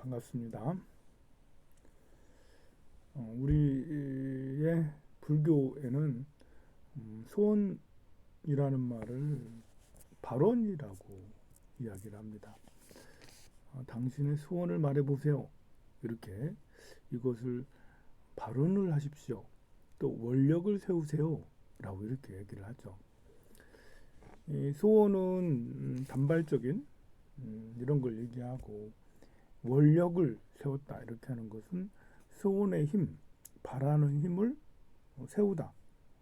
반갑습니다. 우리의 불교에는 소원이라는 말을 발언이라고 이야기를 합니다. 당신의 소원을 말해보세요. 이렇게 이것을 발언을 하십시오. 또 원력을 세우세요. 라고 이렇게 얘기를 하죠. 이 소원은 단발적인 이런 걸 얘기하고 원력을 세웠다 이렇게 하는 것은 소원의 힘, 바라는 힘을 세우다,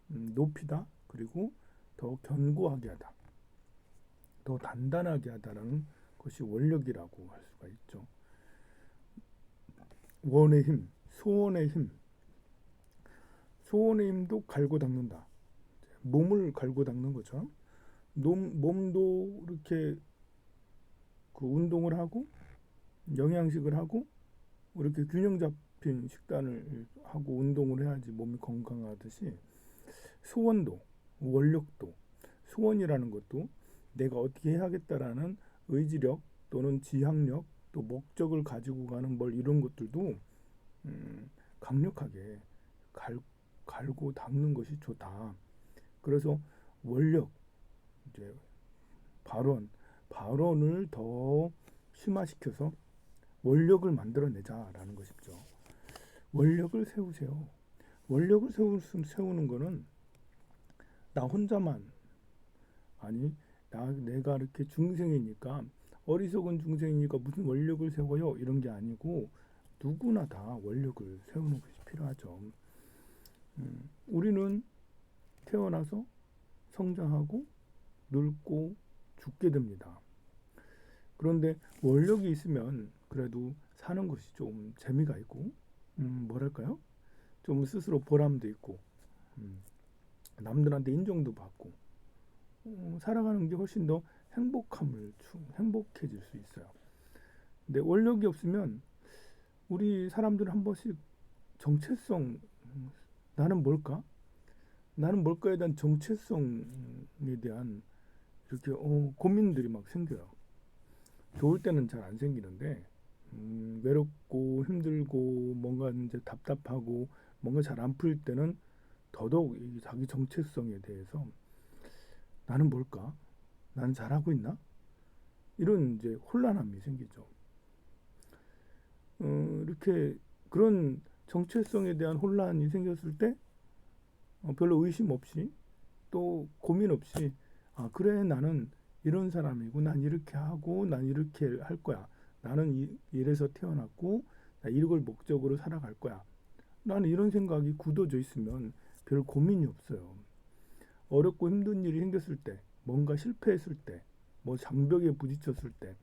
높이다, 그리고 더 견고하게 하다, 더 단단하게 하다라는 것이 원력이라고 할 수가 있죠. 원의 힘, 소원의 힘, 소원의 힘도 갈고 닦는다. 몸을 갈고 닦는 거죠. 몸도 이렇게 그 운동을 하고 영양식을 하고 이렇게 균형 잡힌 식단을 하고 운동을 해야지 몸이 건강하듯이 소원도 원력도 소원이라는 것도 내가 어떻게 해야겠다라는 의지력 또는 지향력 또 목적을 가지고 가는 뭘 이런 것들도 강력하게 갈고 닦는 것이 좋다. 그래서 원력 이제 발언을 더 심화시켜서 원력을 만들어내자라는 것이죠. 원력을 세우세요. 원력을 세우는 거는 나 혼자만 아니 내가 이렇게 중생이니까 어리석은 중생이니까 무슨 원력을 세워요 이런 게 아니고 누구나 다 원력을 세우는 것이 필요하죠. 우리는 태어나서 성장하고 늙고 죽게 됩니다. 그런데 원력이 있으면 그래도 사는 것이 좀 재미가 있고 뭐랄까요? 좀 스스로 보람도 있고 남들한테 인정도 받고 살아가는 게 훨씬 더 행복해질 수 있어요. 근데 원력이 없으면 우리 사람들은 한 번씩 정체성 나는 뭘까? 나는 뭘까에 대한 정체성에 대한 이렇게 고민들이 막 생겨요. 좋을 때는 잘 안 생기는데 외롭고 힘들고 뭔가 이제 답답하고 뭔가 잘 안 풀릴 때는 더더욱 자기 정체성에 대해서 나는 뭘까? 나는 잘하고 있나? 이런 이제 혼란함이 생기죠. 이렇게 그런 정체성에 대한 혼란이 생겼을 때 별로 의심 없이 또 고민 없이 그래 나는 이런 사람이고 난 이렇게 하고 난 이렇게 할 거야. 나는 이래서 태어났고 나 이걸 목적으로 살아갈 거야. 나는 이런 생각이 굳어져 있으면 별 고민이 없어요. 어렵고 힘든 일이 생겼을 때, 뭔가 실패했을 때, 뭐 장벽에 부딪혔을 때,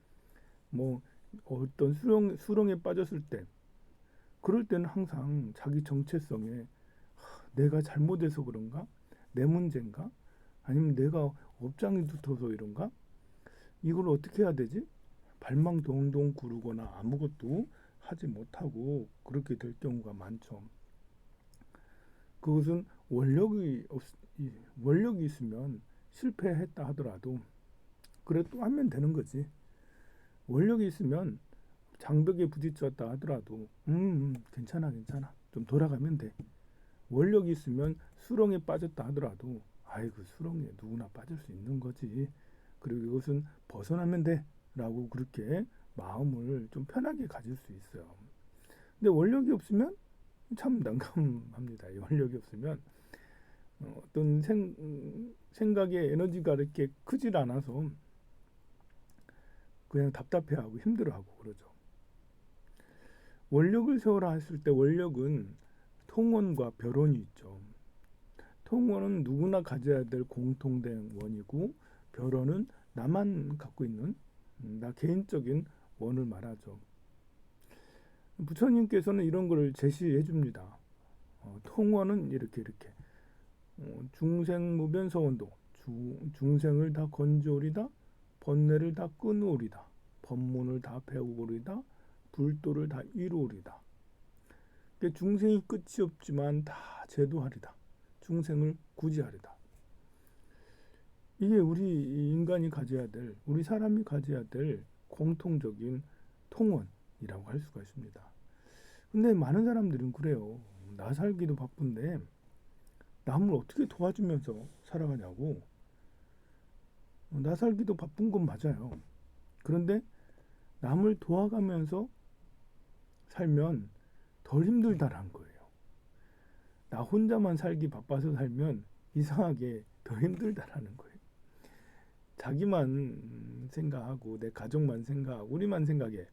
뭐 어떤 수렁에 빠졌을 때, 그럴 때는 항상 자기 정체성에 내가 잘못해서 그런가? 내 문제인가? 아니면 내가 업장이 두터서 이런가? 이걸 어떻게 해야 되지? 발망 동동 구르거나 아무것도 하지 못하고 그렇게 될 경우가 많죠. 그것은 원력이 있으면 실패했다 하더라도 그래 또 하면 되는 거지. 원력이 있으면 장벽에 부딪혔다 하더라도 괜찮아 좀 돌아가면 돼. 원력이 있으면 수렁에 빠졌다 하더라도 아이고 수렁에 누구나 빠질 수 있는 거지. 그리고 이것은 벗어나면 돼 라고 그렇게 마음을 좀 편하게 가질 수 있어요. 근데 원력이 없으면 참 난감합니다. 이 원력이 없으면 어떤 생각의 에너지가 이렇게 크질 않아서 그냥 답답해하고 힘들어하고 그러죠. 원력을 세워라 했을 때 원력은 통원과 별원이 있죠. 통원은 누구나 가져야 될 공통된 원이고 별원은 나만 갖고 있는 나 개인적인 원을 말하죠. 부처님께서는 이런 걸 제시해 줍니다. 통원은 이렇게 중생무변서원도 중생을 다 건져오리다 번뇌를 다 끊으오리다 법문을 다 배우오리다 불도를 다 이루오리다. 중생이 끝이 없지만 다 제도하리다. 중생을 구제하리다. 이게 우리 인간이 가져야 될 우리 사람이 가져야 될 공통적인 통원 할 수가 있습니다. 근데 많은 사람들은 그래요. 나 살기도 바쁜데 남을 어떻게 도와주면서 살아가냐고. 나 살기도 바쁜 건 맞아요. 그런데 남을 도와가면서 살면 덜 힘들다라는 거예요. 나 혼자만 살기 바빠서 살면 이상하게 더 힘들다라는 거예요. 자기만 생각하고 내 가족만 생각하고 우리만 생각해.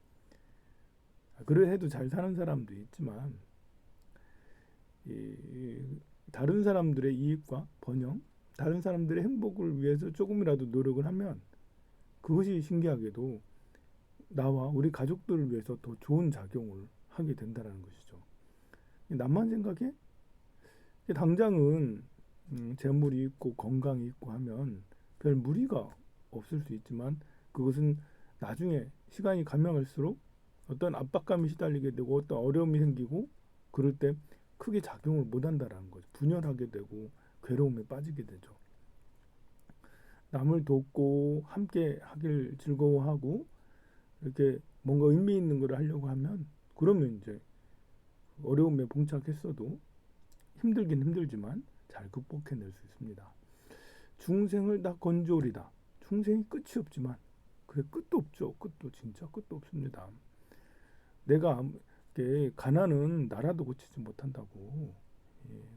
그래 해도 잘 사는 사람도 있지만 이 다른 사람들의 이익과 번영, 다른 사람들의 행복을 위해서 조금이라도 노력을 하면 그것이 신기하게도 나와 우리 가족들을 위해서 더 좋은 작용을 하게 된다는 것이죠. 남만 생각해? 당장은 재물이 있고 건강이 있고 하면 별 무리가 없을 수 있지만 그것은 나중에 시간이 가면 갈수록 어떤 압박감이 시달리게 되고 어떤 어려움이 생기고 그럴 때 크게 작용을 못 한다라는 거죠. 분열하게 되고 괴로움에 빠지게 되죠. 남을 돕고 함께 하길 즐거워하고 이렇게 뭔가 의미 있는 걸 하려고 하면 그러면 이제 어려움에 봉착했어도 힘들긴 힘들지만 잘 극복해낼 수 있습니다. 중생을 다 건져오리다. 중생이 끝이 없지만 그래 끝도 없죠. 끝도 진짜 끝도 없습니다. 내가 가난은 나라도 고치지 못한다고.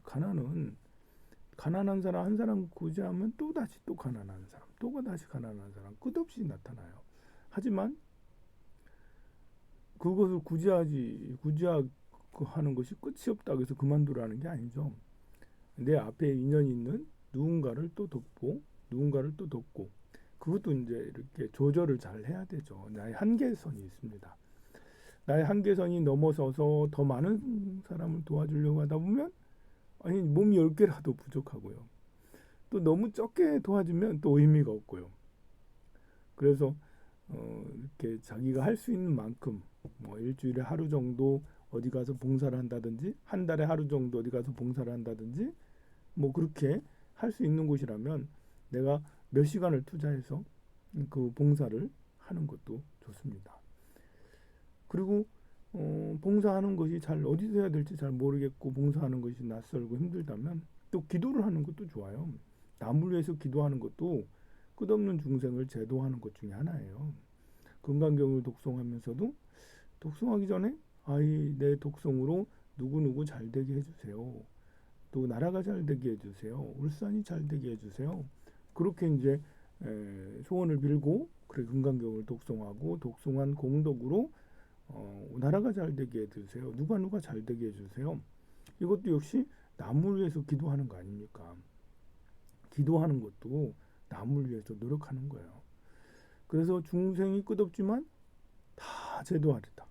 가난은 가난한 사람 한 사람 구제하면 또 다시 또 가난한 사람, 또 다시 가난한 사람 끝없이 나타나요. 하지만 그것을 구제하는 것이 끝이 없다고 해서 그만두라는 게 아니죠. 내 앞에 인연이 있는 누군가를 또 돕고 누군가를 또 돕고 그것도 이제 이렇게 조절을 잘 해야 되죠. 나의 한계선이 있습니다. 나의 한계선이 넘어서서 더 많은 사람을 도와주려고 하다 보면 아니 몸이 10개라도 부족하고요. 또 너무 적게 도와주면 또 의미가 없고요. 그래서 이렇게 자기가 할 수 있는 만큼 뭐 일주일에 하루 정도 어디 가서 봉사를 한다든지 한 달에 하루 정도 어디 가서 봉사를 한다든지 뭐 그렇게 할 수 있는 곳이라면 내가 몇 시간을 투자해서 그 봉사를 하는 것도 좋습니다. 그리고 봉사하는 것이 잘 어디서 해야 될지 잘 모르겠고 봉사하는 것이 낯설고 힘들다면 또 기도를 하는 것도 좋아요. 남을 위해서 기도하는 것도 끝없는 중생을 제도하는 것 중에 하나예요. 금강경을 독송하면서도 독송하기 전에 아이 내 독송으로 누구누구 잘 되게 해주세요. 또 나라가 잘 되게 해주세요. 울산이 잘 되게 해주세요. 그렇게 이제 소원을 빌고 그래 금강경을 독송하고 독송한 공덕으로 나라가 잘 되게 해주세요. 누가 잘 되게 해주세요. 이것도 역시 남을 위해서 기도하는 거 아닙니까? 기도하는 것도 남을 위해서 노력하는 거예요. 그래서 중생이 끝없지만 다 제도하리다.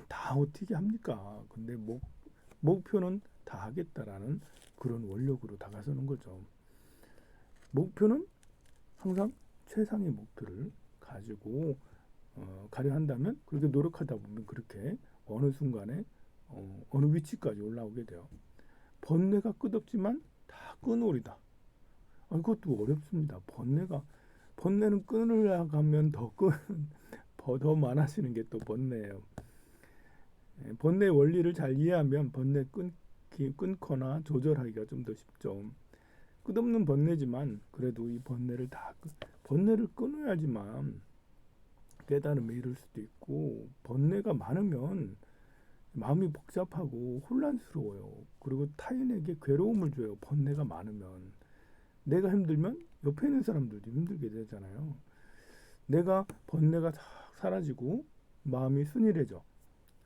다 어떻게 합니까? 근데 목표는 다 하겠다라는 그런 원력으로 다가서는 거죠. 목표는 항상 최상의 목표를 가지고 가려 한다면 그렇게 노력하다 보면 그렇게 어느 순간에 어느 위치까지 올라오게 돼요. 번뇌가 끝없지만 다 끊으리다. 이것도 어렵습니다. 번뇌는 끊으려가면 더 많아지는 게 또 번뇌예요. 번뇌 원리를 잘 이해하면 끊거나 조절하기가 좀 더 쉽죠. 끝없는 번뇌지만 그래도 이 번뇌를 끊어야지만 깨달음에 이를 수도 있고 번뇌가 많으면 마음이 복잡하고 혼란스러워요. 그리고 타인에게 괴로움을 줘요. 번뇌가 많으면 내가 힘들면 옆에 있는 사람들도 힘들게 되잖아요. 내가 번뇌가 다 사라지고 마음이 순일해져.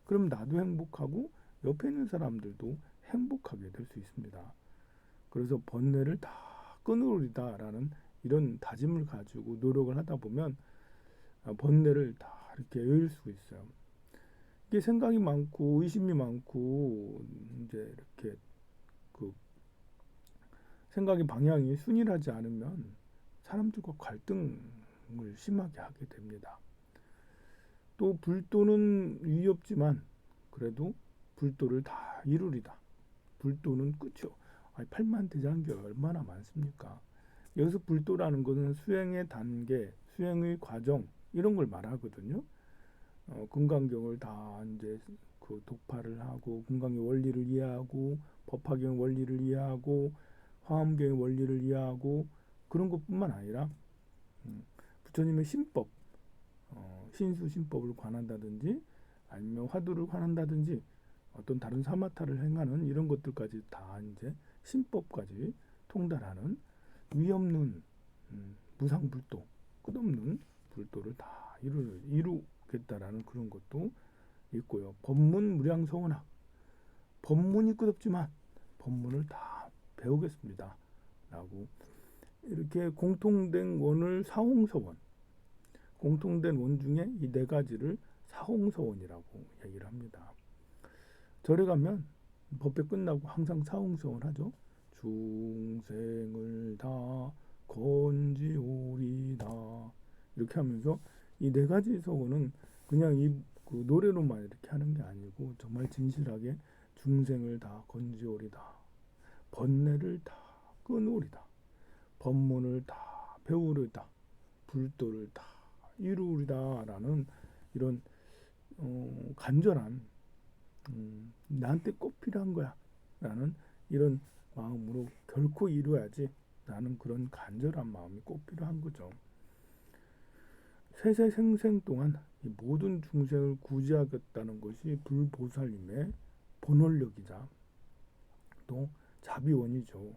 그럼 나도 행복하고 옆에 있는 사람들도 행복하게 될 수 있습니다. 그래서 번뇌를 다 끊으리다라는 이런 다짐을 가지고 노력을 하다 보면 번뇌를 다 이렇게 여일 수 있어요. 이게 생각이 많고 의심이 많고 이제 이렇게 그 생각의 방향이 순일하지 않으면 사람들과 갈등을 심하게 하게 됩니다. 또 불도는 위협지만 그래도 불도를 다 이루리다. 불도는 끝이요. 팔만대장경이 얼마나 많습니까? 여기서 불도라는 것은 수행의 단계, 수행의 과정 이런 걸 말하거든요. 금강경을 다 이제 그 독파를 하고 금강의 원리를 이해하고 법화경의 원리를 이해하고 화엄경의 원리를 이해하고 그런 것뿐만 아니라 부처님의 신법, 신수 신법을 관한다든지 아니면 화두를 관한다든지 어떤 다른 사마타를 행하는 이런 것들까지 다 이제 신법까지 통달하는 위없는 무상불도, 끝없는 불도를 다 이루겠다라는 그런 것도 있고요. 법문 무량서원학, 법문이 끝없지만 법문을 다 배우겠습니다. 라고 이렇게 공통된 원을 사홍서원, 공통된 원 중에 이 네 가지를 사홍서원이라고 얘기를 합니다. 절에 가면 법회 끝나고 항상 사홍서원 하죠. 중생을 다 건지오리다 이렇게 하면서 이 네 가지 서원은 그냥 그 노래로만 이렇게 하는 게 아니고 정말 진실하게 중생을 다 건지오리다, 번뇌를 다 끊으리다, 법문을 다 배우리다, 불도를 다 이루리다라는 이런 간절한 나한테 꼭 필요한 거야 라는 이런 마음으로 결코 이루어야지 라는 그런 간절한 마음이 꼭 필요한 거죠. 세세생생 동안 이 모든 중생을 구제하겠다는 것이 불보살님의 본원력이자 또 자비원이죠.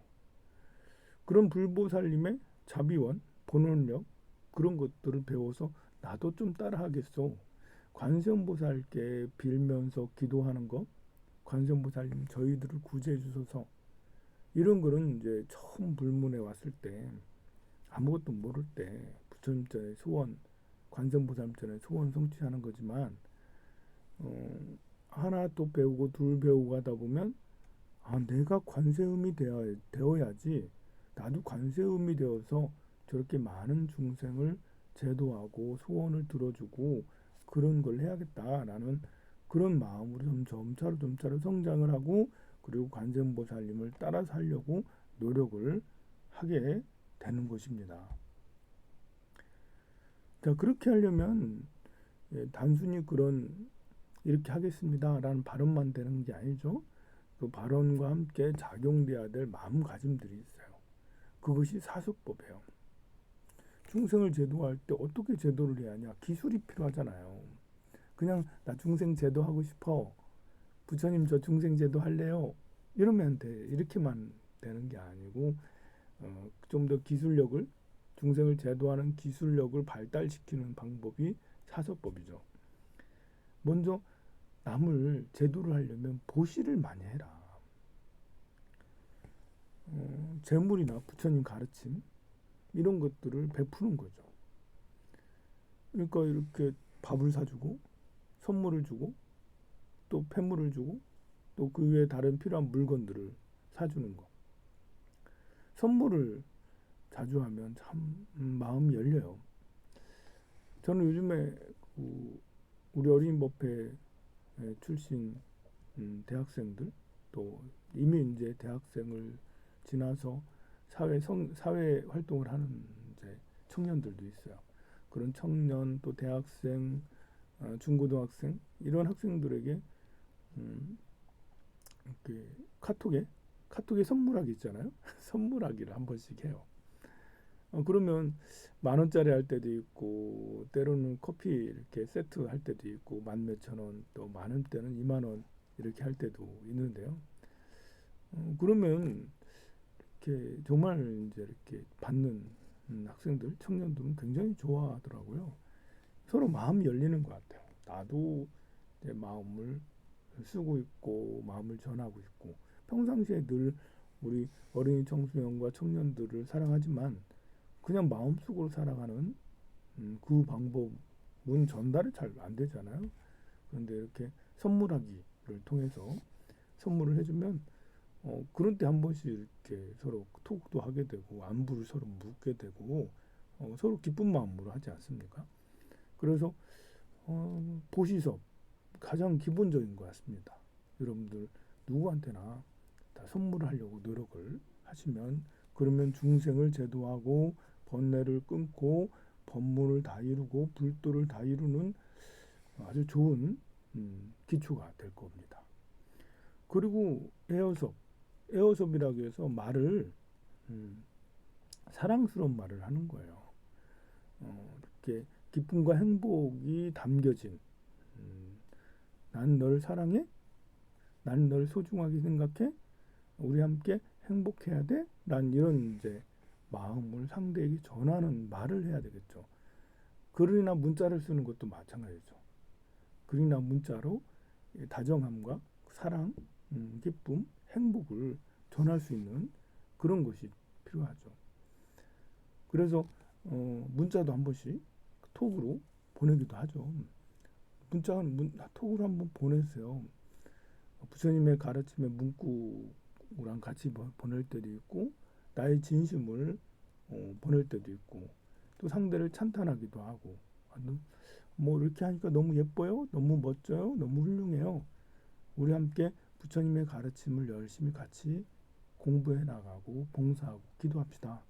그런 불보살님의 자비원, 본원력 그런 것들을 배워서 나도 좀 따라하겠소. 관세음보살께 빌면서 기도하는 것, 관세음보살님 저희들을 구제해 주소서. 이런 거는 이제 처음 불문에 왔을 때 아무것도 모를 때 부처님 전에 소원, 관세음보살님 전에 소원 성취하는 거지만 하나 또 배우고 둘 배우고 하다 보면 내가 관세음이 되어야지 나도 관세음이 되어서 저렇게 많은 중생을 제도하고 소원을 들어주고 그런 걸 해야겠다라는 그런 마음으로 점차로 성장을 하고 그리고 관세음보살님을 따라 살려고 노력을 하게 되는 것입니다. 자, 그렇게 하려면 단순히 그런 이렇게 하겠습니다라는 발언만 되는 게 아니죠. 그 발언과 함께 작용돼야 될 마음가짐들이 있어요. 그것이 사수법이에요. 중생을 제도할 때 어떻게 제도를 해야 하냐? 기술이 필요하잖아요. 그냥 나 중생 제도하고 싶어. 부처님 저 중생 제도 할래요. 이러면 돼. 이렇게만 되는 게 아니고 좀 더 기술력을 중생을 제도하는 기술력을 발달시키는 방법이 사서법이죠. 먼저 남을 제도를 하려면 보시를 많이 해라. 재물이나 부처님 가르침 이런 것들을 베푸는 거죠. 그러니까 이렇게 밥을 사주고 선물을 주고 또 폐물을 주고 또 그 외에 다른 필요한 물건들을 사주는 거. 선물을 자주 하면 참 마음이 열려요. 저는 요즘에 우리 어린이법회 출신 대학생들 또 이미 이제 대학생을 지나서 사회 활동을 하는 이제 청년들도 있어요. 그런 청년 또 대학생, 중고등학생 이런 학생들에게 이렇게 카톡에 선물하기 있잖아요. 선물하기를 한 번씩 해요. 그러면 10,000원짜리 할 때도 있고 때로는 커피 이렇게 세트 할 때도 있고 10,000원 또 많은 때는 20,000원 이렇게 할 때도 있는데요. 그러면 이렇게 정말 이제 이렇게 받는 학생들, 청년들은 굉장히 좋아하더라고요. 서로 마음이 열리는 것 같아요. 나도 내 마음을 쓰고 있고 마음을 전하고 있고 평상시에 늘 우리 어린이 청소년과 청년들을 사랑하지만 그냥 마음속으로 살아가는 그 방법은 전달이 잘 안 되잖아요. 그런데 이렇게 선물하기를 통해서 선물을 해주면 그런 때 한 번씩 이렇게 서로 톡도 하게 되고 안부를 서로 묻게 되고 서로 기쁜 마음으로 하지 않습니까? 그래서 보시섭 가장 기본적인 것 같습니다. 여러분들 누구한테나 다 선물을 하려고 노력을 하시면 그러면 중생을 제도하고 번뇌를 끊고 법문을 다 이루고 불도를 다 이루는 아주 좋은 기초가 될 겁니다. 그리고 에어섭이라고 해서 말을 사랑스러운 말을 하는 거예요. 이렇게 기쁨과 행복이 담겨진 난 널 사랑해, 난 널 소중하게 생각해, 우리 함께 행복해야 돼, 난 이런 이제 마음을 상대에게 전하는 말을 해야 되겠죠. 글이나 문자를 쓰는 것도 마찬가지죠. 글이나 문자로 다정함과 사랑, 기쁨, 행복을 전할 수 있는 그런 것이 필요하죠. 그래서 문자도 한 번씩 톡으로 보내기도 하죠. 톡으로 한번 보내세요. 부처님의 가르침의 문구랑 같이 보낼 때도 있고 나의 진심을 보낼 때도 있고 또 상대를 찬탄하기도 하고 뭐 이렇게 하니까 너무 예뻐요, 너무 멋져요, 너무 훌륭해요. 우리 함께 부처님의 가르침을 열심히 같이 공부해 나가고 봉사하고 기도합시다.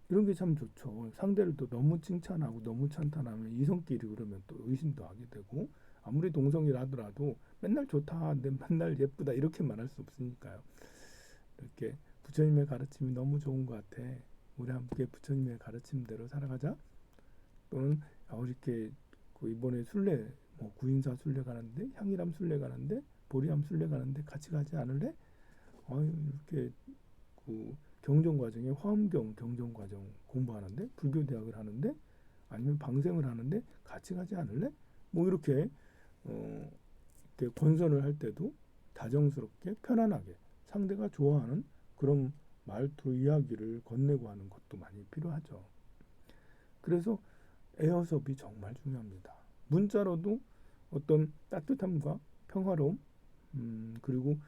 이런 게 참 좋죠. 상대를 또 너무 칭찬하고 너무 찬탄하면 이성끼리 그러면 또 의심도 하게 되고 아무리 동성이라 하더라도 맨날 좋다, 맨날 예쁘다 이렇게 말할 수 없으니까요. 이렇게 부처님의 가르침이 너무 좋은 것 같아. 우리 함께 부처님의 가르침대로 살아가자. 또는 이렇게 이번에 순례 뭐 구인사 순례 가는데 향일암 순례 가는데 보리암 순례 가는데 같이 가지 않을래? 이렇게 경전 과정에 화엄경 경전 과정 공부하는데 불교 대학을 하는데 아니면 방생을 하는데 같이 가지 않을래? 뭐 이렇게 이렇게 권선을 할 때도 다정스럽게 편안하게 상대가 좋아하는 그런 말투 이야기를 건네고 하는 것도 많이 필요하죠. 그래서 에어섭이 정말 중요합니다. 문자로도 어떤 따뜻함과 평화로움 그리고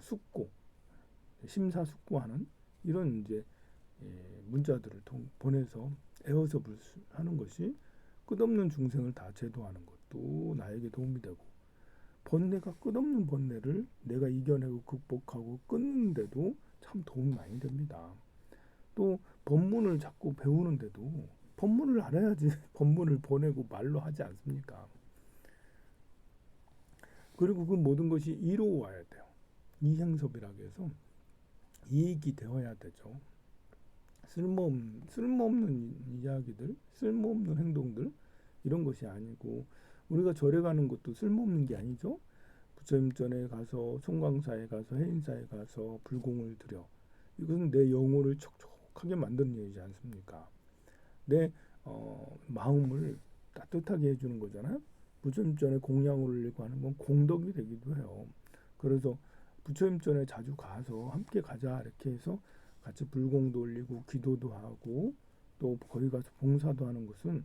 숙고 심사숙고하는 이런 이제 문자들을 보내서 에어섭을 하는 것이 끝없는 중생을 다 제도하는 것도 나에게 도움이 되고 번뇌가 끝없는 번뇌를 내가 이겨내고 극복하고 끊는데도 참 도움이 많이 됩니다. 또 법문을 자꾸 배우는데도 법문을 알아야지 법문을 보내고 말로 하지 않습니까? 그리고 그 모든 것이 이로와야 돼요. 이행섭이라고 해서 이익이 되어야 되죠. 쓸모없는 이야기들, 쓸모없는 행동들 이런 것이 아니고 우리가 절에 가는 것도 쓸모없는 게 아니죠. 부처님 전에 가서 송광사에 가서 해인사에 가서 불공을 드려 이것은 내 영혼을 촉촉하게 만드는 일이지 않습니까? 내 마음을 따뜻하게 해주는 거잖아요. 부처님 전에 공양을 올리고 하는 건 공덕이 되기도 해요. 그래서 부처님 전에 자주 가서 함께 가자 이렇게 해서 같이 불공도 올리고 기도도 하고 또 거기 가서 봉사도 하는 것은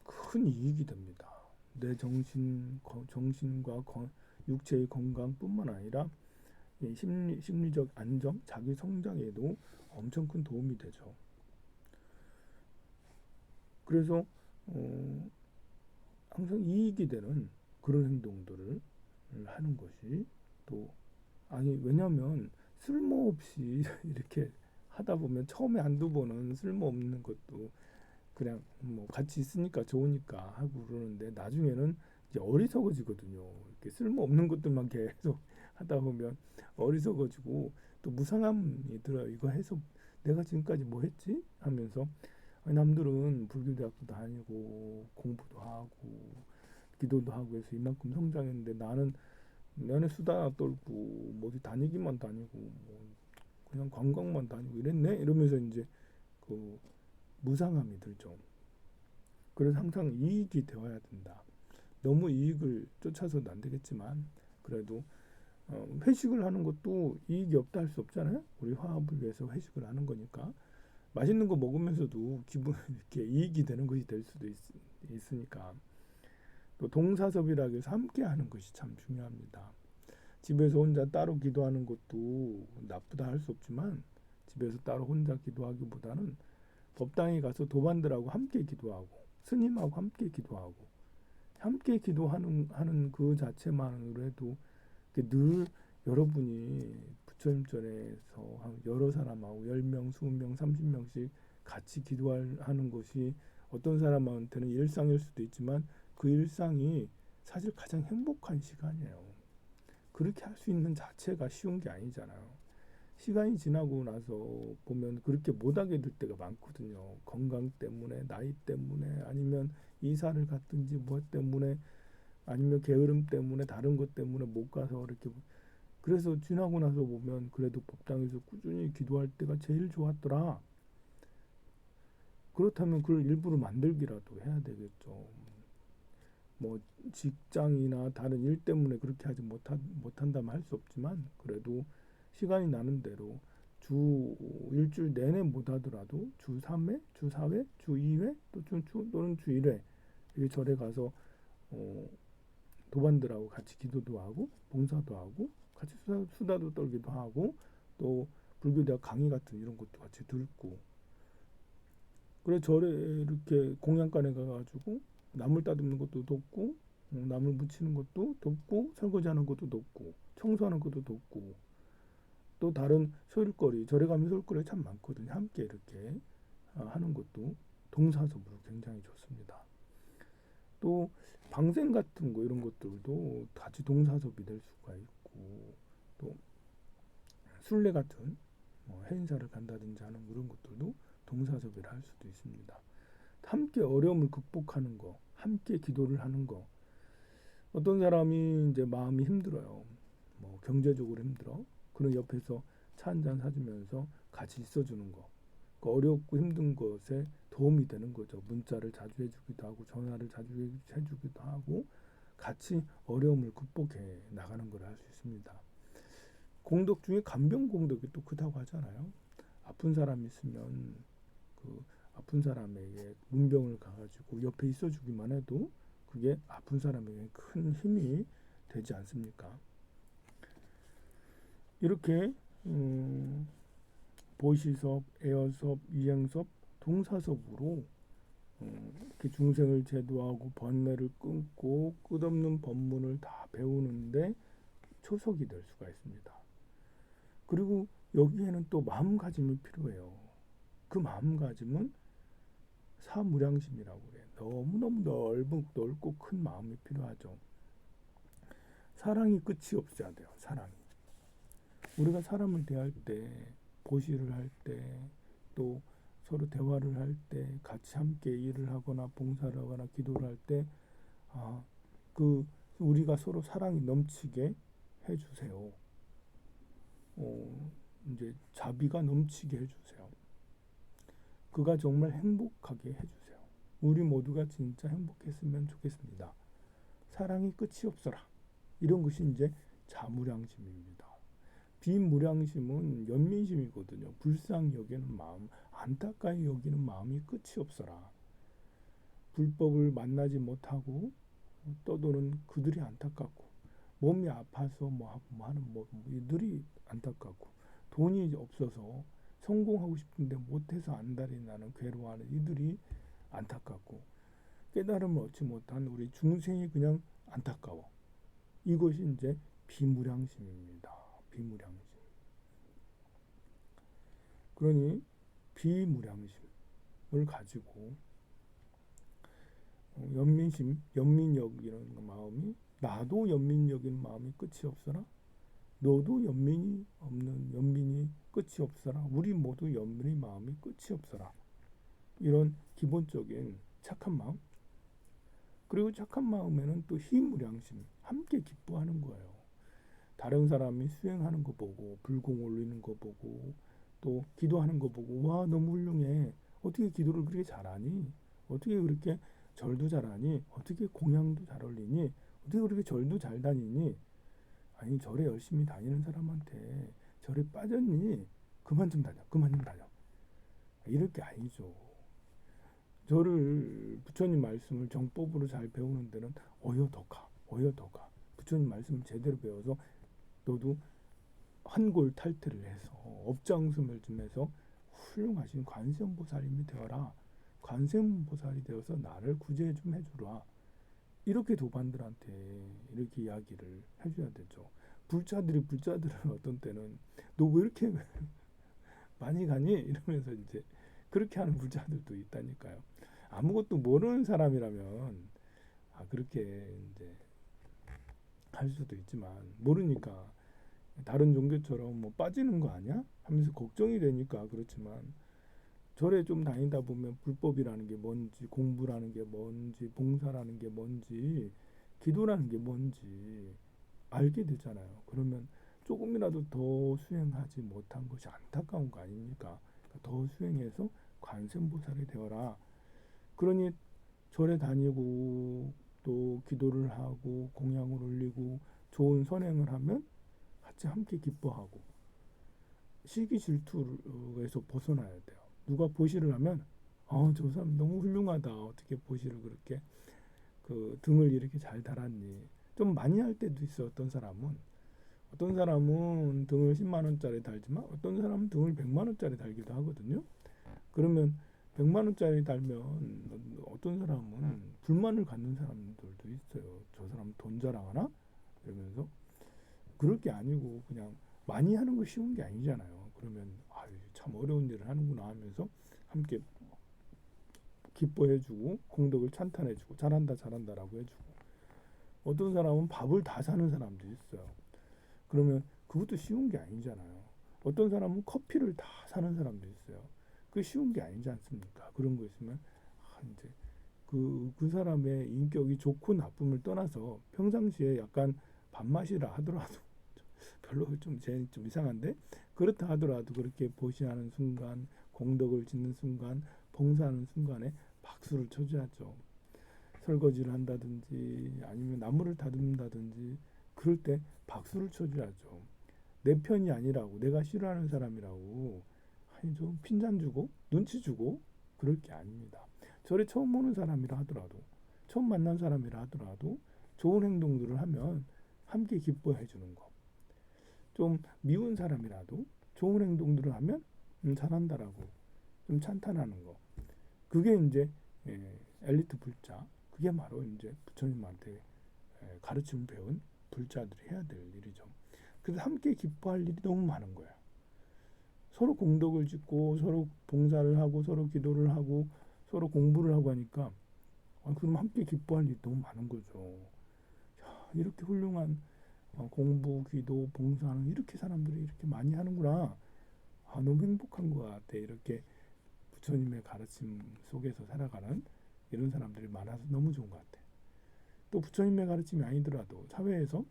큰 이익이 됩니다. 내 정신과 육체의 건강뿐만 아니라 심리적 안정, 자기 성장에도 엄청 큰 도움이 되죠. 그래서 항상 이익이 되는 그런 행동들을 하는 것이 또 왜냐하면 쓸모없이 이렇게 하다 보면 처음에 한두 번은 쓸모없는 것도 그냥 뭐 같이 있으니까 좋으니까 하고 그러는데 나중에는 이제 어리석어지거든요. 이렇게 쓸모없는 것들만 계속 하다 보면 어리석어지고 또 무상함이 들어요. 이거 해서 내가 지금까지 뭐 했지? 하면서 남들은 불교대학도 다니고 공부도 하고 기도도 하고 해서 이만큼 성장했는데 나는 수다 떨고 뭐 어디 다니기만 다니고 뭐 그냥 관광만 다니고 이랬네 이러면서 이제 그 무상함이 들죠. 그래서 항상 이익이 되어야 된다. 너무 이익을 쫓아서도 안 되겠지만 그래도 회식을 하는 것도 이익이 없다 할 수 없잖아요. 우리 화합을 위해서 회식을 하는 거니까 맛있는 거 먹으면서도 기분 이렇게 이익이 되는 것이 될 수도 있으니까 또 동사섭이라고 해서 함께 하는 것이 참 중요합니다. 집에서 혼자 따로 기도하는 것도 나쁘다 할 수 없지만 집에서 따로 혼자 기도하기보다는 법당에 가서 도반들하고 함께 기도하고 스님하고 함께 기도하고 함께 기도하는 그 자체만으로 해도 늘 여러분이 부처님 전에서 여러 사람하고 10명, 20명, 30명씩 같이 기도하는 것이 어떤 사람한테는 일상일 수도 있지만 그 일상이 사실 가장 행복한 시간이에요. 그렇게 할 수 있는 자체가 쉬운 게 아니잖아요. 시간이 지나고 나서 보면 그렇게 못하게 될 때가 많거든요. 건강 때문에, 나이 때문에, 아니면 이사를 갔든지 뭐 때문에, 아니면 게으름 때문에, 다른 것 때문에 못 가서 이렇게. 그래서 지나고 나서 보면 그래도 법당에서 꾸준히 기도할 때가 제일 좋았더라. 그렇다면 그걸 일부러 만들기라도 해야 되겠죠. 뭐 직장이나 다른 일 때문에 그렇게 하지 못한다면 할 수 없지만, 그래도 시간이 나는 대로 주 일주일 내내 못하더라도 주 3회, 주 4회, 주 2회 또는 주 1회 이 절에 가서 어, 도반들하고 같이 기도도 하고 봉사도 하고 같이 수다도 떨기도 하고, 또 불교대학 강의 같은 이런 것도 같이 듣고, 그래 절에 이렇게 공양간에 가가지고 나물 따듬는 것도 돕고, 나물 묻히는 것도 돕고, 설거지하는 것도 돕고, 청소하는 것도 돕고, 또 다른 소일거리, 절에 가면 소일거리 참 많거든요. 함께 이렇게 하는 것도 동사섭으로 굉장히 좋습니다. 또 방생 같은 거 이런 것들도 같이 동사섭이 될 수가 있고, 또 순례 같은 해인사를 간다든지 하는 그런 것들도 동사섭이라 할 수도 있습니다. 함께 어려움을 극복하는 거, 함께 기도를 하는 거. 어떤 사람이 이제 마음이 힘들어요. 뭐 경제적으로 힘들어. 그런 옆에서 차 한잔 사주면서 같이 있어주는 거. 그 어렵고 힘든 것에 도움이 되는 거죠. 문자를 자주 해주기도 하고, 전화를 자주 해주기도 하고, 같이 어려움을 극복해 나가는 걸 할 수 있습니다. 공덕 중에 간병 공덕이 또 크다고 하잖아요. 아픈 사람이 있으면 그 아픈 사람에게 문병을 가가지고 옆에 있어주기만 해도 그게 아픈 사람에게 큰 힘이 되지 않습니까? 이렇게 보시섭, 애어섭, 이행섭, 동사섭으로 이렇게 중생을 제도하고 번뇌를 끊고 끝없는 법문을 다 배우는데 초석이 될 수가 있습니다. 그리고 여기에는 또 마음가짐이 필요해요. 그 마음가짐은 사무량심이라고 그래요. 너무너무 넓고 큰 마음이 필요하죠. 사랑이 끝이 없어야 돼요. 사랑이. 우리가 사람을 대할 때, 보시를 할 때, 또 서로 대화를 할 때, 같이 함께 일을 하거나 봉사를 하거나 기도를 할 때, 그 우리가 서로 사랑이 넘치게 해주세요. 이제 자비가 넘치게 해주세요. 그가 정말 행복하게 해주세요. 우리 모두가 진짜 행복했으면 좋겠습니다. 사랑이 끝이 없어라. 이런 것이 이제 자무량심입니다. 비무량심은 연민심이거든요. 불쌍히 여기는 마음, 안타까이 여기는 마음이 끝이 없어라. 불법을 만나지 못하고 떠도는 그들이 안타깝고, 몸이 아파서 하는 이들이 안타깝고, 돈이 없어서 성공하고 싶은데 못해서 안달이 나는 괴로워하는 이들이 안타깝고, 깨달음을 얻지 못한 우리 중생이 그냥 안타까워. 이것이 이제 비무량심입니다. 비무량심. 그러니 비무량심을 가지고 연민심, 연민여기는 마음이, 나도 연민여기는 마음이 끝이 없어라. 너도 연민이 끝이 없어라. 우리 모두 연민의 마음이 끝이 없어라. 이런 기본적인 착한 마음. 그리고 착한 마음에는 또 희무량심, 함께 기뻐하는 거예요. 다른 사람이 수행하는 거 보고, 불공 올리는 거 보고, 또 기도하는 거 보고, 와 너무 훌륭해. 어떻게 기도를 그렇게 잘하니? 어떻게 그렇게 절도 잘하니? 어떻게 공양도 잘 올리니? 어떻게 그렇게 절도 잘 다니니? 아니 절에 열심히 다니는 사람한테 절에 빠졌니? 그만 좀 다녀. 이럴 게 아니죠. 저를 부처님 말씀을 정법으로 잘 배우는 데는 어여 더 가. 부처님 말씀을 제대로 배워서 너도 환골 탈태를 해서 업장수멸 좀 해서 훌륭하신 관세음보살님이 되어라. 관세음보살이 되어서 나를 구제 좀 해주라. 이렇게 도반들한테 이렇게 이야기를 해줘야 되죠. 불자들은 어떤 때는 너 왜 이렇게 많이 가니? 이러면서 이제 그렇게 하는 불자들도 있다니까요. 아무것도 모르는 사람이라면 그렇게 이제 할 수도 있지만 모르니까 다른 종교처럼 뭐 빠지는 거 아니야? 하면서 걱정이 되니까 그렇지만 절에 좀 다니다 보면 불법이라는 게 뭔지, 공부라는 게 뭔지, 봉사라는 게 뭔지, 기도라는 게 뭔지 알게 되잖아요. 그러면 조금이라도 더 수행하지 못한 것이 안타까운 거 아닙니까? 그러니까 더 수행해서 관세음보살이 되어라. 그러니 절에 다니고 또 기도를 하고 공양을 올리고 좋은 선행을 하면 같이 함께 기뻐하고 시기 질투에서 벗어나야 돼요. 누가 보시를 하면 저 사람 너무 훌륭하다. 어떻게 보시를 그렇게 그 등을 이렇게 잘 달았니. 좀 많이 할 때도 있어. 어떤 사람은 등을 10만 원짜리 달지만 어떤 사람은 등을 100만 원짜리 달기도 하거든요. 그러면 100만 원짜리 달면 어떤 사람은 불만을 갖는 사람들도 있어요. 저 사람 돈 자랑하나? 이러면서 그럴 게 아니고 그냥 많이 하는 거 쉬운 게 아니잖아요. 그러면 참 어려운 일을 하는구나 하면서 함께 기뻐해주고 공덕을 찬탄해주고 잘한다 잘한다라고 해주고 어떤 사람은 밥을 다 사는 사람도 있어요. 그러면 그것도 쉬운 게 아니잖아요. 어떤 사람은 커피를 다 사는 사람도 있어요. 그게 쉬운 게 아니지 않습니까? 그런 거 있으면 이제 그 사람의 인격이 좋고 나쁨을 떠나서 평상시에 약간 밥맛이라 하더라도 별로 좀 이상한데 그렇다 하더라도 그렇게 보시하는 순간 공덕을 짓는 순간 봉사하는 순간에 박수를 쳐줘야죠. 설거지를 한다든지 아니면 나무를 다듬는다든지 그럴 때 박수를 쳐줘야죠. 내 편이 아니라고 내가 싫어하는 사람이라고 아니 좀 핀잔 주고 눈치 주고 그럴 게 아닙니다. 저를 처음 보는 사람이라 하더라도 처음 만난 사람이라 하더라도 좋은 행동들을 하면 함께 기뻐해 주는 거. 좀 미운 사람이라도 좋은 행동들을 하면 잘한다라고 좀 찬탄하는 거. 그게 이제 엘리트 불자. 그게 바로 이제 부처님한테 가르침 배운 불자들이 해야 될 일이죠. 그래서 함께 기뻐할 일이 너무 많은 거예요. 서로 공덕을 짓고 서로 봉사를 하고 서로 기도를 하고 서로 공부를 하고 하니까 그럼 함께 기뻐할 일이 너무 많은 거죠. 이렇게 훌륭한 공부, 기도, 봉사는 이렇게 사람들이 이렇게 많이 하는구나. 너무 행복한 것 같아. 이렇게 부처님의 가르침 속에서 살아가는 이런 사람들이 많아서 너무 좋은 것 같아. 또 부처님의 가르침이 아니더라도 사회에서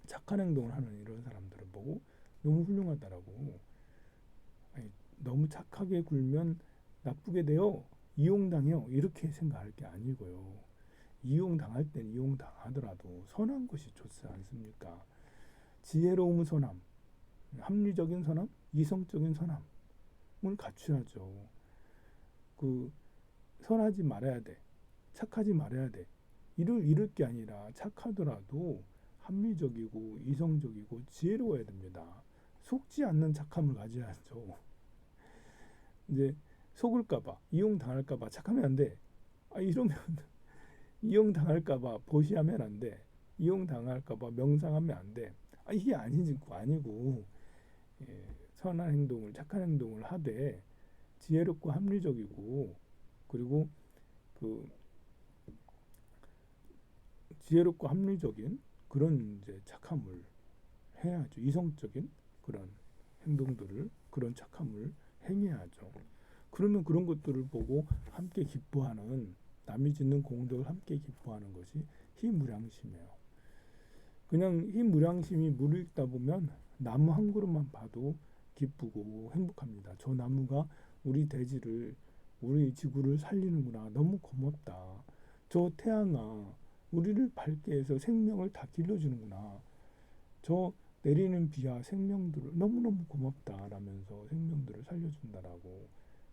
착한 행동을 하는 이런 사람들을 보고 너무 훌륭하다라고. 아니, 너무 착하게 굴면 나쁘게 돼요. 이용당해요. 이렇게 생각할 게 아니고요. 이용당할 땐 이용당하더라도 선한 것이 좋지 않습니까? 지혜로움의 선함, 합리적인 선함, 이성적인 선함을 갖춰야죠. 그 선하지 말아야 돼. 착하지 말아야 돼. 이럴 게 아니라 착하더라도 합리적이고 이성적이고 지혜로워야 됩니다. 속지 않는 착함을 가져야죠. 이제 속을까봐 이용당할까봐 착하면 안 돼. 이러면 이용당할까봐 보시하면 안 돼. 이용당할까봐 명상하면 안 돼. 이게 아니고 선한 행동을 착한 행동을 하되 지혜롭고 합리적이고 그리고 그 지혜롭고 합리적인 그런 이제 착함을 해야죠. 이성적인 그런 행동들을 그런 착함을 행해야죠. 그러면 그런 것들을 보고 함께 기뻐하는 남이 짓는 공덕을 함께 기뻐하는 것이 희무량심이에요. 그냥 희무량심이 무르익다 보면 나무 한 그루만 봐도 기쁘고 행복합니다. 저 나무가 우리 대지를 우리 지구를 살리는구나. 너무 고맙다. 저 태양아 우리를 밝게 해서 생명을 다 길러주는구나. 저 내리는 비야 생명들을 너무너무 고맙다라면서 생명들을 살려준다라고.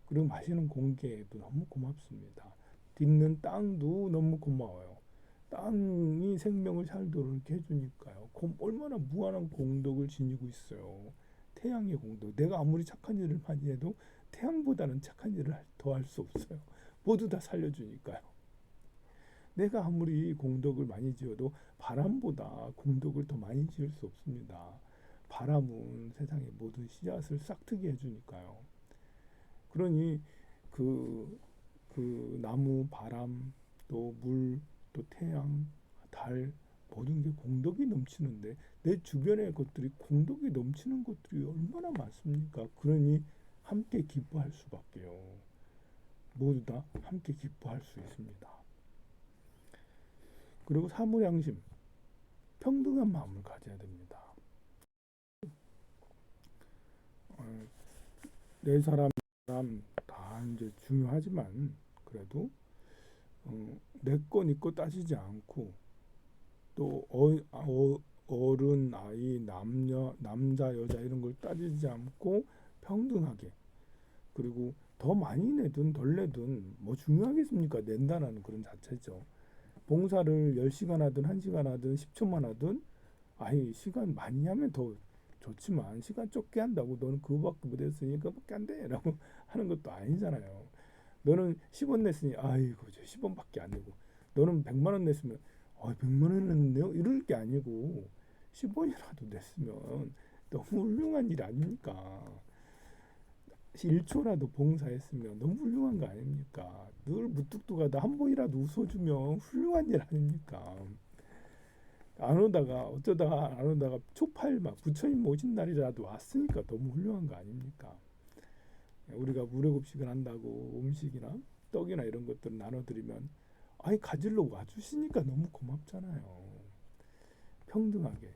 그리고 마시는 공기에도 너무 고맙습니다. 딛는 땅도 너무 고마워요. 땅이 생명을 살도록 이렇게 해주니까요. 얼마나 무한한 공덕을 지니고 있어요. 태양의 공덕. 내가 아무리 착한 일을 많이 해도 태양보다는 착한 일을 더 할 수 없어요. 모두 다 살려주니까요. 내가 아무리 공덕을 많이 지어도 바람보다 공덕을 더 많이 지을 수 없습니다. 바람은 세상의 모든 씨앗을 싹트게 해주니까요. 그러니 그 나무, 바람, 또 물, 또 태양, 달 모든 게 공덕이 넘치는데 내 주변의 것들이 공덕이 넘치는 것들이 얼마나 많습니까? 그러니 함께 기뻐할 수밖에요. 모두 다 함께 기뻐할 수 있습니다. 그리고 사무량심, 평등한 마음을 가져야 됩니다. 내 사람 다 이제 중요하지만 그래도 내 거, 네 거 따지지 않고 또 어른, 아이, 남자, 여자 이런 걸 따지지 않고 평등하게 그리고 더 많이 내든 덜 내든 뭐 중요하겠습니까? 낸다라는 그런 자체죠. 봉사를 10시간 하든 1시간 하든 10초만 하든 아이 시간 많이 하면 더 좋지만 시간 적게 한다고 너는 그거밖에 못했으니 그거밖에 안 돼 라고 하는 것도 아니잖아요. 너는 10원 냈으니 아이고 저 10원밖에 안 내고 너는 100만 원 냈으면 100만 원 냈는데요? 이럴 게 아니고 10원이라도 냈으면 너무 훌륭한 일 아닙니까? 1초라도 봉사했으면 너무 훌륭한 거 아닙니까? 늘 무뚝뚝하다 한 번이라도 웃어주면 훌륭한 일 아닙니까? 안 오다가 어쩌다가 안 오다가 초파일 막 부처님 모신 날이라도 왔으니까 너무 훌륭한 거 아닙니까? 우리가 무료급식을 한다고 음식이나 떡이나 이런 것들을 나눠드리면 아니 가지러 와주시니까 너무 고맙잖아요. 평등하게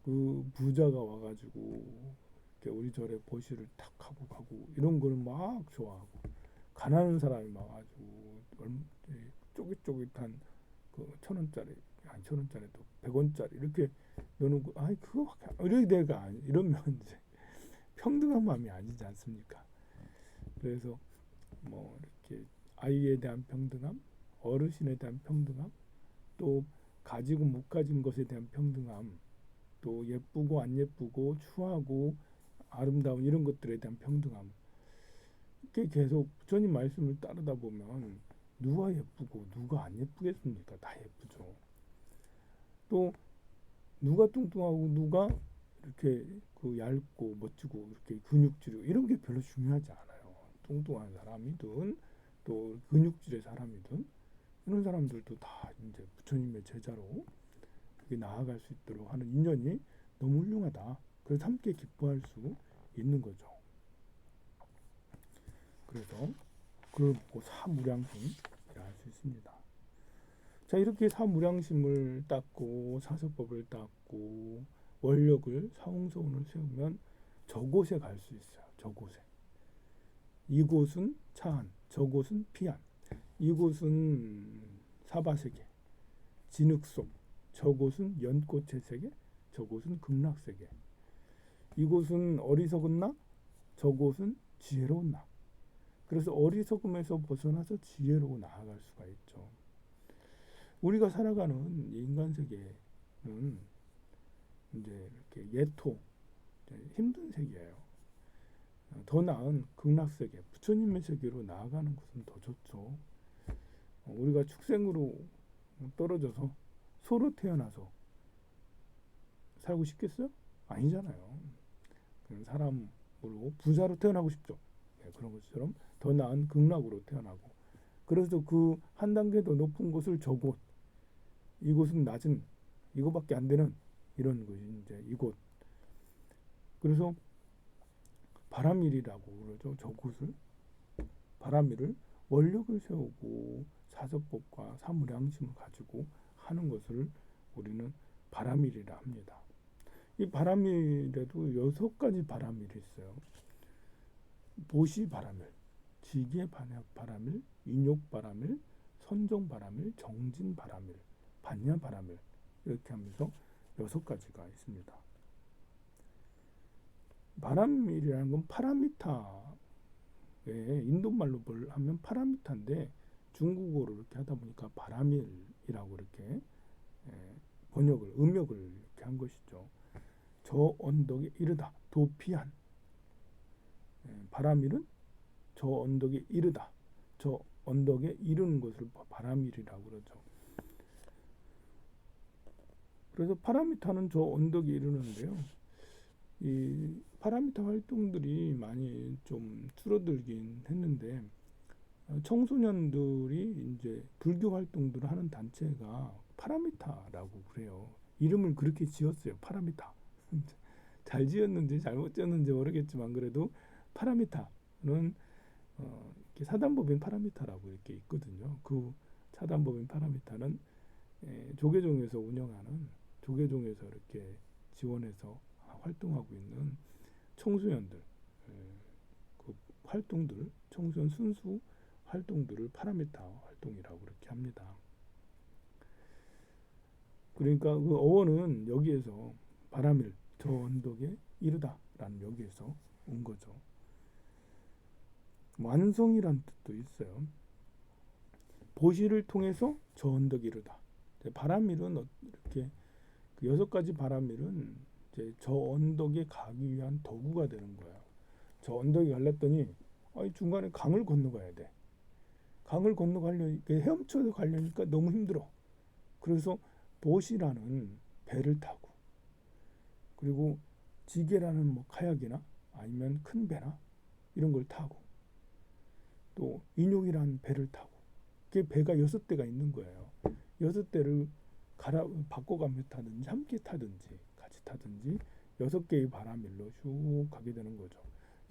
그 부자가 와가지고 이렇게 우리 절에 보시를 탁 하고 가고 이런 거는 막 좋아하고 가난한 사람이 와가지고 쪼깃쪼깃한 그 1,000원짜리 아니 1,000원짜리도 100원짜리 이렇게 너는 아니 그거밖에 이렇게 내가 아니 이러면 이제 평등한 마음이 아니지 않습니까? 그래서 뭐 이렇게 아이에 대한 평등함, 어르신에 대한 평등함, 또 가지고 못 가진 것에 대한 평등함, 또 예쁘고 안 예쁘고 추하고 아름다운 이런 것들에 대한 평등함. 이렇게 계속 부처님 말씀을 따르다 보면 누가 예쁘고 누가 안 예쁘겠습니까? 다 예쁘죠. 또 누가 뚱뚱하고 누가 이렇게 그 얇고 멋지고 이렇게 근육질이고 이런 게 별로 중요하지 않아요. 뚱뚱한 사람이든 또 근육질의 사람이든 이런 사람들도 다 이제 부처님의 제자로 그게 나아갈 수 있도록 하는 인연이 너무 훌륭하다. 그래서 함께 기뻐할 수 있는 거죠. 그래서 그걸 보고 사무량심이라 할 수 있습니다. 자, 이렇게 사무량심을 닦고 사서법을 닦고 원력을 사홍서운을 세우면 저곳에 갈 수 있어요. 저곳에. 이곳은 차안, 저곳은 피안. 이곳은 사바세계, 진흙속. 저곳은 연꽃의 세계, 저곳은 극락세계. 이곳은 어리석은 나, 저곳은 지혜로운 나. 그래서 어리석음에서 벗어나서 지혜로 나아갈 수가 있죠. 우리가 살아가는 인간 세계는 이제 이렇게 예토, 힘든 세계예요. 더 나은 극락 세계, 부처님의 세계로 나아가는 것은 더 좋죠. 우리가 축생으로 떨어져서 소로 태어나서 살고 싶겠어요? 아니잖아요. 사람으로 부자로 태어나고 싶죠. 그런 것처럼 더 나은 극락으로 태어나고 그래서 그 한 단계 더 높은 곳을 저곳 이곳은 낮은 이거밖에 안 되는 이런 것이 이제 이곳 그래서 바람일이라고 그러죠. 저곳을 바람일을 원력을 세우고 사서법과 사무량심을 가지고 하는 것을 우리는 바람일이라 합니다. 이 바람일에도 6가지 바람일이 있어요. 보시 바람일, 지계 바람일, 인욕 바람일, 선정 바람일, 정진 바람일, 반야 바람일 이렇게 하면서 6가지가 있습니다. 바람일이라는 건 파라미타에 인도말로 하면 파라미타인데 중국어로 이렇게 하다 보니까 바람일이라고 이렇게 번역을 음역을 이렇게 한 것이죠. 저 언덕에 이르다 도피한 바람일은 저 언덕에 이르다 저 언덕에 이르는 것을 바람일이라고 그러죠. 그래서 파라미타는 저 언덕에 이르는데요. 이 파라미타 활동들이 많이 좀 줄어들긴 했는데 청소년들이 이제 불교 활동들을 하는 단체가 파라미타라고 그래요. 이름을 그렇게 지었어요. 파라미타. 잘 지었는지 잘못 지었는지 모르겠지만 그래도 파라미타는 이렇게 사단법인 파라미타라고 이렇게 있거든요. 그 사단법인 파라미타는 조계종에서 운영하는 조계종에서 이렇게 지원해서 활동하고 있는 청소년들 그 활동들 청소년 순수 활동들을 파라미타 활동이라고 그렇게 합니다. 그러니까 그 어원은 여기에서 바라밀 저 언덕에 이르다라는 여기에서 온 거죠. 완성이란 뜻도 있어요. 보시를 통해서 저 언덕에 이르다. 바라밀은 이렇게 그 6가지 바라밀은 이제 저 언덕에 가기 위한 도구가 되는 거예요. 저 언덕에 갈랬더니 중간에 강을 건너가야 돼. 강을 건너가려니까 헤엄쳐서 가려니까 너무 힘들어. 그래서 보시라는 배를 타고 그리고 지게라는 뭐 카약이나 아니면 큰 배나 이런 걸 타고 또 인욕이라는 배를 타고 그게 배가 6대가 있는 거예요. 6대를 바꿔가며 타든지 함께 타든지 같이 타든지 6개의 바라밀로 쭉 가게 되는 거죠.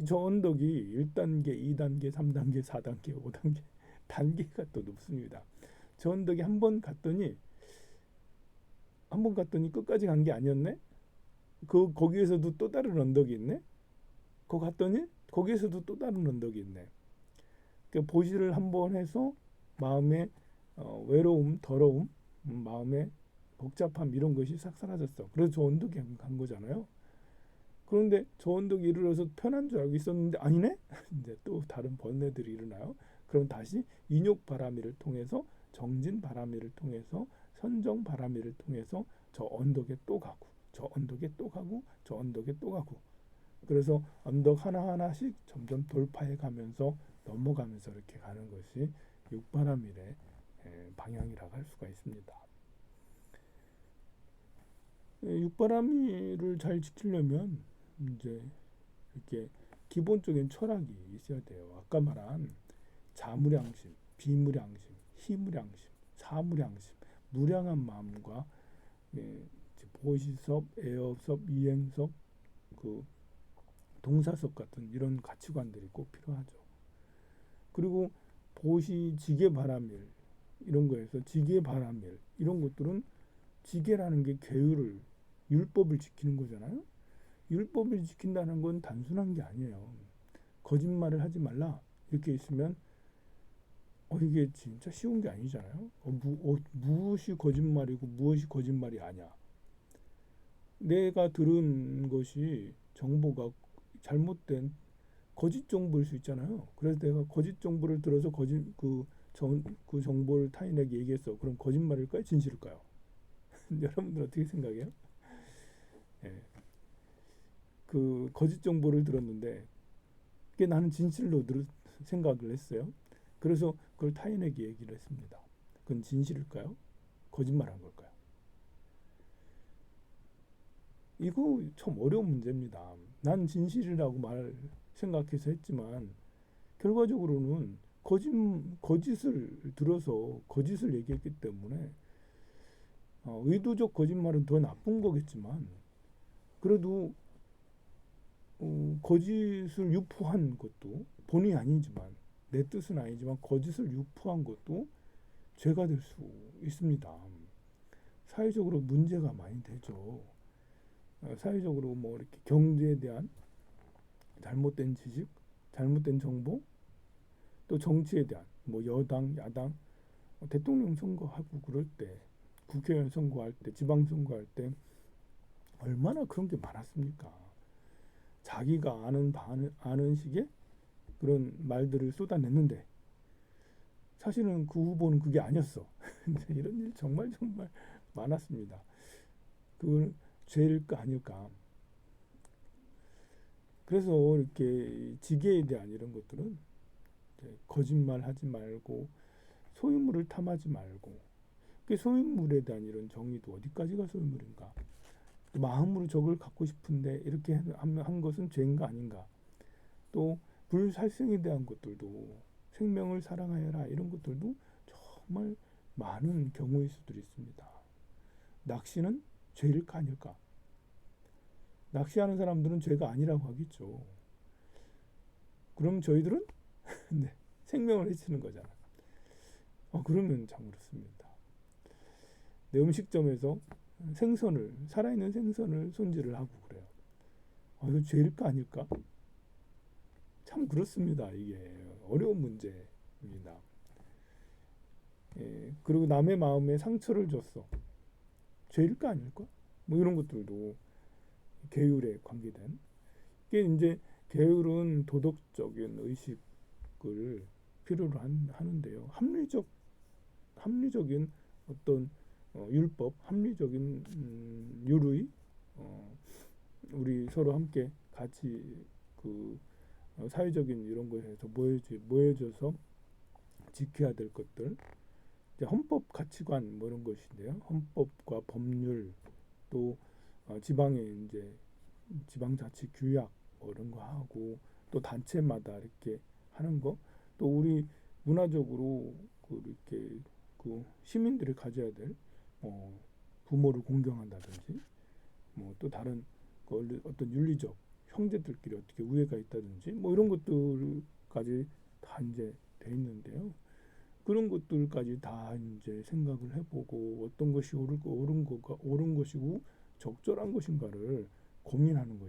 저 언덕이 1단계, 2단계, 3단계, 4단계, 5단계 단계가 또 높습니다. 저 언덕에 한 번 갔더니 끝까지 간 게 아니었네? 거기에서도 또 다른 언덕이 있네? 거기 갔더니 거기에서도 또 다른 언덕이 있네. 그러니까 보시를 한번 해서 마음의 외로움, 더러움, 마음의 복잡함 이런 것이 싹 사라졌어. 그래서 저 언덕에 간 거잖아요. 그런데 저 언덕에 이르러서 편한 줄 알고 있었는데 아니네? 이제 또 다른 번뇌들이 일어나요. 그럼 다시 인욕 바라미를 통해서 정진 바라미를 통해서 선정 바라미를 통해서 저 언덕에 또 가고 저 언덕에 또 가고 저 언덕에 또 가고 그래서 언덕 하나하나씩 점점 돌파해 가면서 넘어가면서 이렇게 가는 것이 육바라밀의 방향이라고 할 수가 있습니다. 육바라밀을 잘 지키려면 이제 이렇게 기본적인 철학이 있어야 돼요. 아까 말한 자무량심, 비무량심, 희무량심, 사무량심, 무량한 마음과 보시섭, 애업섭, 이행섭, 그 동사섭 같은 이런 가치관들이 꼭 필요하죠. 그리고 보시, 지계 바라밀 이런 거에서 지계 바라밀 이런 것들은 지계라는 게 계율을 율법을 지키는 거잖아요. 율법을 지킨다는 건 단순한 게 아니에요. 거짓말을 하지 말라 이렇게 있으면 이게 진짜 쉬운 게 아니잖아요. 무엇이 거짓말이고 무엇이 거짓말이 아니야. 내가 들은 것이 정보가 잘못된 거짓 정보일 수 있잖아요. 그래서 내가 거짓 정보를 들어서 그 정보를 타인에게 얘기했어. 그럼 거짓말일까요? 진실일까요? 여러분들 어떻게 생각해요? 예. 그 거짓 정보를 들었는데 그게 나는 진실로 생각을 했어요. 그래서 그걸 타인에게 얘기를 했습니다. 그건 진실일까요? 거짓말한 걸까요? 이거 참 어려운 문제입니다. 난 진실이라고 생각해서 했지만 결과적으로는 거짓을 들어서 거짓을 얘기했기 때문에 의도적 거짓말은 더 나쁜 거겠지만 그래도 거짓을 유포한 것도 본의 아니지만 내 뜻은 아니지만 거짓을 유포한 것도 죄가 될 수 있습니다. 사회적으로 문제가 많이 되죠. 사회적으로 뭐 이렇게 경제에 대한 잘못된 지식, 잘못된 정보, 또 정치에 대한 뭐 여당, 야당, 대통령 선거하고 그럴 때, 국회의원 선거할 때, 지방 선거할 때 얼마나 그런 게 많았습니까? 자기가 아는 식의 그런 말들을 쏟아냈는데 사실은 그 후보는 그게 아니었어. 이런 일 정말 많았습니다. 그건 죄일까 아닐까. 그래서 이렇게 지계에 대한 이런 것들은 거짓말 하지 말고 소유물을 탐하지 말고 소유물에 대한 이런 정의도 어디까지가 소유물인가. 마음으로 저걸 갖고 싶은데 이렇게 한 것은 죄인가 아닌가. 또 불살생에 대한 것들도 생명을 사랑하여라 이런 것들도 정말 많은 경우의 수들이 있습니다. 낚시는 죄일까 아닐까? 낚시하는 사람들은 죄가 아니라고 하겠죠. 그럼 저희들은 네, 생명을 해치는 거잖아. 그러면 참 그렇습니다. 내 음식점에서 살아있는 생선을 손질을 하고 그래요. 이거 죄일까 아닐까? 참 그렇습니다. 이게 어려운 문제입니다. 그리고 남의 마음에 상처를 줬어. 죄일까 아닐까? 뭐 이런 것들도 계율에 관계된. 이게 이제 계율은 도덕적인 의식을 필요로 하는데요. 합리적인 어떤 율법, 합리적인 유의, 우리 서로 함께 같이 사회적인 이런 거에서 모여져서 지켜야 될 것들, 이제 헌법 가치관 뭐 이런 것인데요. 헌법과 법률 또 지방의 이제 지방자치 규약 뭐 이런 거 하고 또 단체마다 이렇게 하는 거, 또 우리 문화적으로 이렇게 시민들이 가져야 될 부모를 공경한다든지 뭐 또 다른 어떤 윤리적 형제들끼리 어떻게 우애가 있다든지 뭐 이런 것들까지 다 이제 돼 있는데요. 그런 것들까지 다 이제 생각을 해보고 어떤 것이 옳은 것이고 적절한 것인가를 고민하는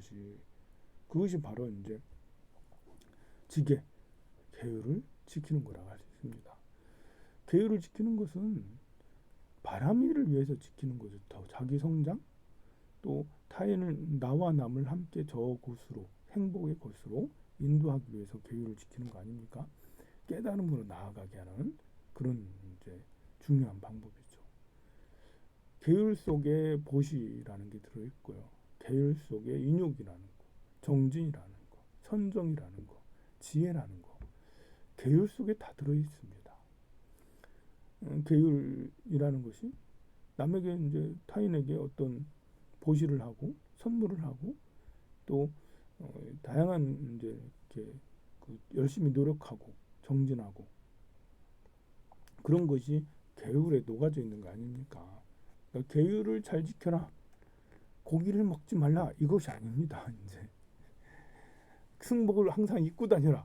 그것이 바로 이제 지계 계율을 지키는 거라고 할 수 있습니다. 계율을 지키는 것은 바람이를 위해서 지키는 거죠. 더 자기 성장, 또 타인을 나와 남을 함께 저 곳으로 행복의 곳으로 인도하기 위해서 계율을 지키는 거 아닙니까? 깨달음으로 나아가게 하는 그런 이제 중요한 방법이죠. 계율 속에 보시라는 게 들어있고요. 계율 속에 인욕이라는 거, 정진이라는 거, 선정이라는 거, 지혜라는 거, 계율 속에 다 들어있습니다. 계율이라는 것이 남에게 이제 타인에게 어떤 보시를 하고 선물을 하고 또 다양한 이제 이렇게 열심히 노력하고 정진하고 그런 것이 계율에 녹아져 있는 거 아닙니까? 그러니까 계율을 잘 지켜라. 고기를 먹지 말라. 이것이 아닙니다. 이제 승복을 항상 입고 다녀라.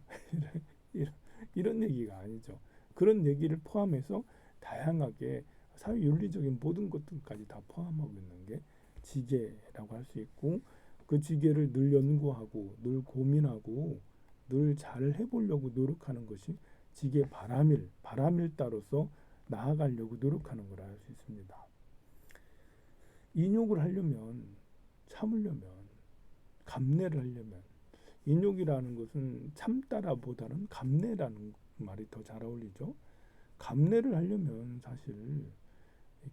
이런 얘기가 아니죠. 그런 얘기를 포함해서 다양하게 사회윤리적인 모든 것들까지 다 포함하고 있는 게 지계라고 할 수 있고, 그 지계를 늘 연구하고 늘 고민하고 늘 잘 해보려고 노력하는 것이 지계 바람일따로서 나아가려고 노력하는 거라 할 수 있습니다. 인욕을 하려면, 참으려면, 감내를 하려면, 인욕이라는 것은 참다라보다는 감내라는 말이 더 잘 어울리죠. 감내를 하려면 사실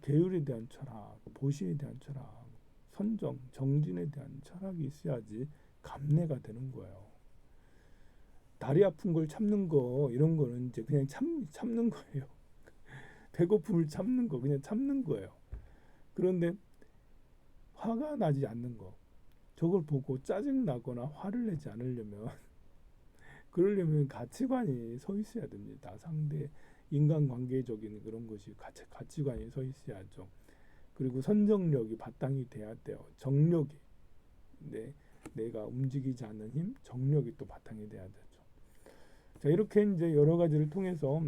계율에 대한 철학, 보시에 대한 철학, 선정, 정진에 대한 철학이 있어야지 감내가 되는 거예요. 다리 아픈 걸 참는 거, 이런 거는 이제 그냥 참는 거예요. 배고픔을 참는 거, 그냥 참는 거예요. 그런데 화가 나지 않는 거, 저걸 보고 짜증 나거나 화를 내지 않으려면 그러려면 가치관이 서 있어야 됩니다. 상대 인간관계적인 그런 것이 가치관이 서 있어야죠. 그리고 선정력이 바탕이 돼야 돼요. 정력이, 내가 움직이지 않는 힘, 정력이 또 바탕이 돼야 되죠. 자, 이렇게 이제 여러 가지를 통해서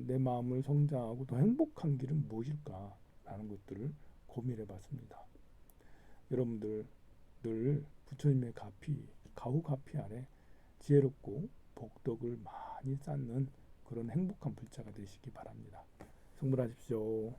내 마음을 성장하고 더 행복한 길은 무엇일까라는 것들을 고민해봤습니다. 여러분들 늘 부처님의 가호가피 아래 지혜롭고 복덕을 많이 쌓는 그런 행복한 불자가 되시기 바랍니다. 성불하십시오.